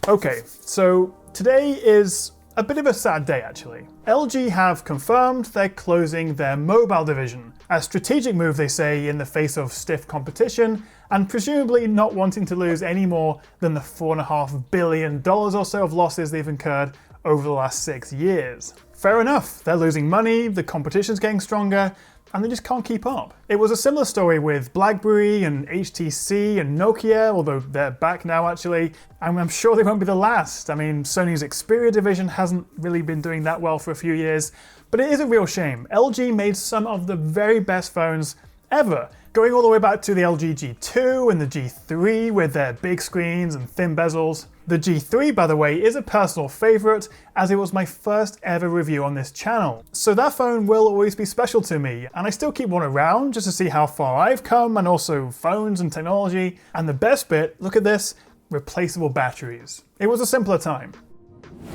Okay, so today is a bit of a sad day actually. LG have confirmed they're closing their mobile division. A strategic move, they say, in the face of stiff competition, and presumably not wanting to lose any more than the $4.5 billion or so of losses they've incurred over the last 6 years. Fair enough, they're losing money, the competition's getting stronger, and they just can't keep up. It was a similar story with BlackBerry and HTC and Nokia, although they're back now actually, and I'm sure they won't be the last. I mean, Sony's Xperia division hasn't really been doing that well for a few years, but it is a real shame. LG made some of the very best phones ever, going all the way back to the LG G2 and the G3 with their big screens and thin bezels. The G3, by the way, is a personal favorite, as it was my first ever review on this channel. So that phone will always be special to me, and I still keep one around just to see how far I've come, and also phones and technology. And the best bit, look at this, replaceable batteries. It was a simpler time.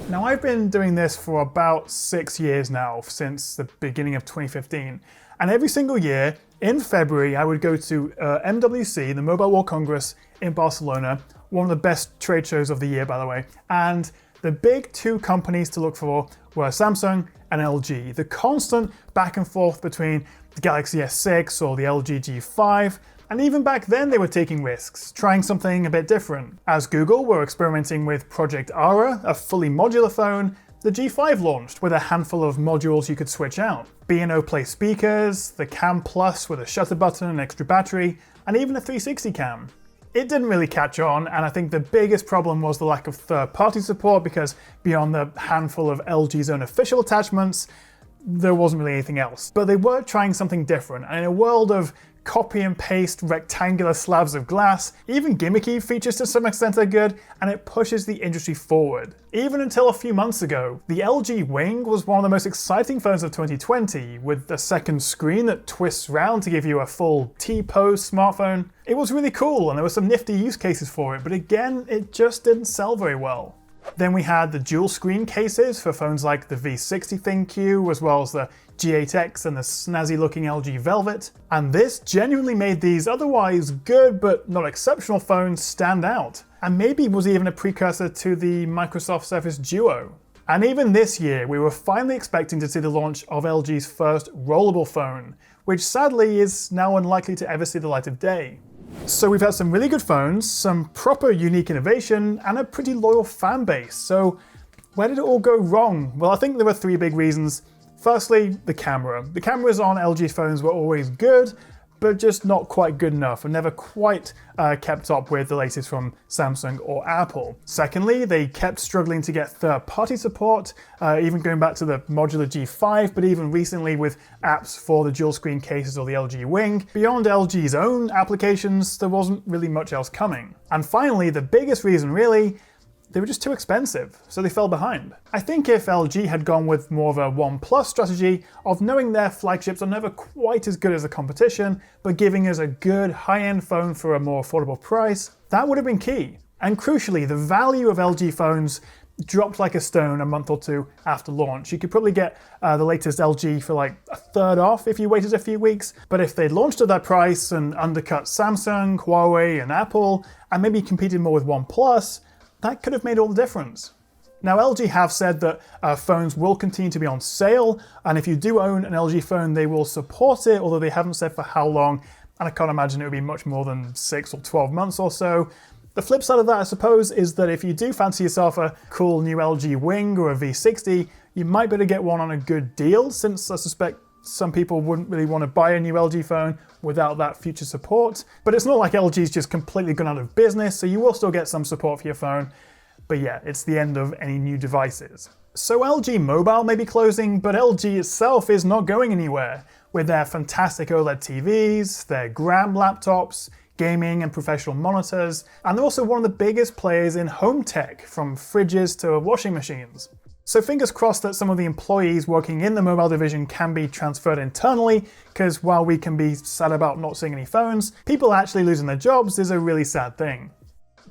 Now, I've been doing this for about 6 years now, since the beginning of 2015, and every single year, in February, I would go to MWC, the Mobile World Congress in Barcelona, one of the best trade shows of the year, by the way, and the big two companies to look for were Samsung and LG. The constant back and forth between the Galaxy S6 or the LG G5, and even back then they were taking risks, trying something a bit different. As Google were experimenting with Project Ara, a fully modular phone, the G5 launched with a handful of modules you could switch out. B&O Play speakers, the Cam Plus with a shutter button and extra battery, and even a 360 cam. It didn't really catch on, and I think the biggest problem was the lack of third-party support, because beyond the handful of LG's own official attachments, there wasn't really anything else. But they were trying something different, and in a world of copy and paste rectangular slabs of glass, even gimmicky features to some extent are good, and it pushes the industry forward. Even until a few months ago, the LG Wing was one of the most exciting phones of 2020, with a second screen that twists round to give you a full T-pose smartphone. It was really cool, and there were some nifty use cases for it, but again, it just didn't sell very well. Then we had the dual screen cases for phones like the V60 ThinQ, as well as the G8X and the snazzy looking LG Velvet. And this genuinely made these otherwise good but not exceptional phones stand out, and maybe was even a precursor to the Microsoft Surface Duo. And even this year, we were finally expecting to see the launch of LG's first rollable phone, which sadly is now unlikely to ever see the light of day. So we've had some really good phones, some proper unique innovation, and a pretty loyal fan base. So where did it all go wrong? Well, I think there were 3 big reasons. Firstly, the camera. The cameras on LG phones were always good, but just not quite good enough, and never quite kept up with the latest from Samsung or Apple. Secondly, they kept struggling to get third-party support, even going back to the modular G5, but even recently with apps for the dual-screen cases or the LG Wing. Beyond LG's own applications, there wasn't really much else coming. And finally, the biggest reason really, they were just too expensive, so they fell behind. I think if LG had gone with more of a OnePlus strategy of knowing their flagships are never quite as good as the competition, but giving us a good high-end phone for a more affordable price, that would have been key. And crucially, the value of LG phones dropped like a stone a month or 2 after launch. You could probably get the latest LG for like a third off if you waited a few weeks, but if they'd launched at that price and undercut Samsung, Huawei, and Apple, and maybe competed more with OnePlus, that could have made all the difference. Now, LG have said that phones will continue to be on sale, and if you do own an LG phone, they will support it, although they haven't said for how long, and I can't imagine it would be much more than 6 or 12 months or so. The flip side of that, I suppose, is that if you do fancy yourself a cool new LG Wing or a V60, you might be able to get one on a good deal, since I suspect some people wouldn't really want to buy a new LG phone without that future support. But it's not like LG's just completely gone out of business, so you will still get some support for your phone. But yeah, it's the end of any new devices. So LG Mobile may be closing, but LG itself is not going anywhere. With their fantastic OLED TVs, their Gram laptops, gaming and professional monitors, and they're also one of the biggest players in home tech, from fridges to washing machines. So fingers crossed that some of the employees working in the mobile division can be transferred internally, because while we can be sad about not seeing any phones, people actually losing their jobs is a really sad thing.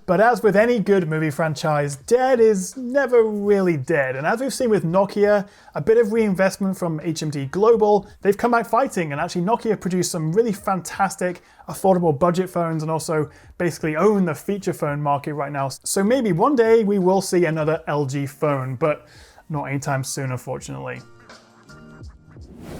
But as with any good movie franchise, dead is never really dead. And as we've seen with Nokia, a bit of reinvestment from HMD Global, they've come back fighting, and actually Nokia produced some really fantastic, affordable budget phones and also basically own the feature phone market right now. So maybe one day we will see another LG phone, but not anytime soon, unfortunately.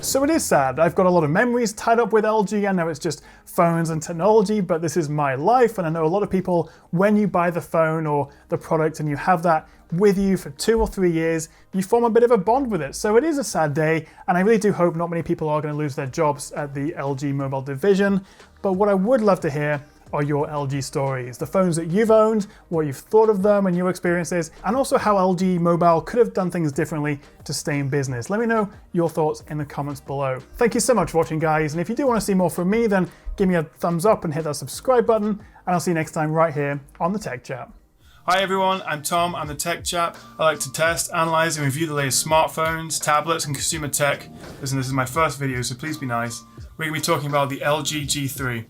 So it is sad. I've got a lot of memories tied up with LG. I know it's just phones and technology, but this is my life. And I know a lot of people, when you buy the phone or the product and you have that with you for 2 or 3 years, you form a bit of a bond with it. So it is a sad day. And I really do hope not many people are going to lose their jobs at the LG mobile division. But what I would love to hear are your LG stories, the phones that you've owned, what you've thought of them and your experiences, and also how LG Mobile could have done things differently to stay in business. Let me know your thoughts in the comments below. Thank you so much for watching, guys, and if you do want to see more from me, then give me a thumbs up and hit that subscribe button, and I'll see you next time right here on The Tech Chap. Hi everyone, I'm Tom, I'm the Tech Chap. I like to test, analyze, and review the latest smartphones, tablets, and consumer tech. Listen, this is my first video, so please be nice. We're going to be talking about the LG G3.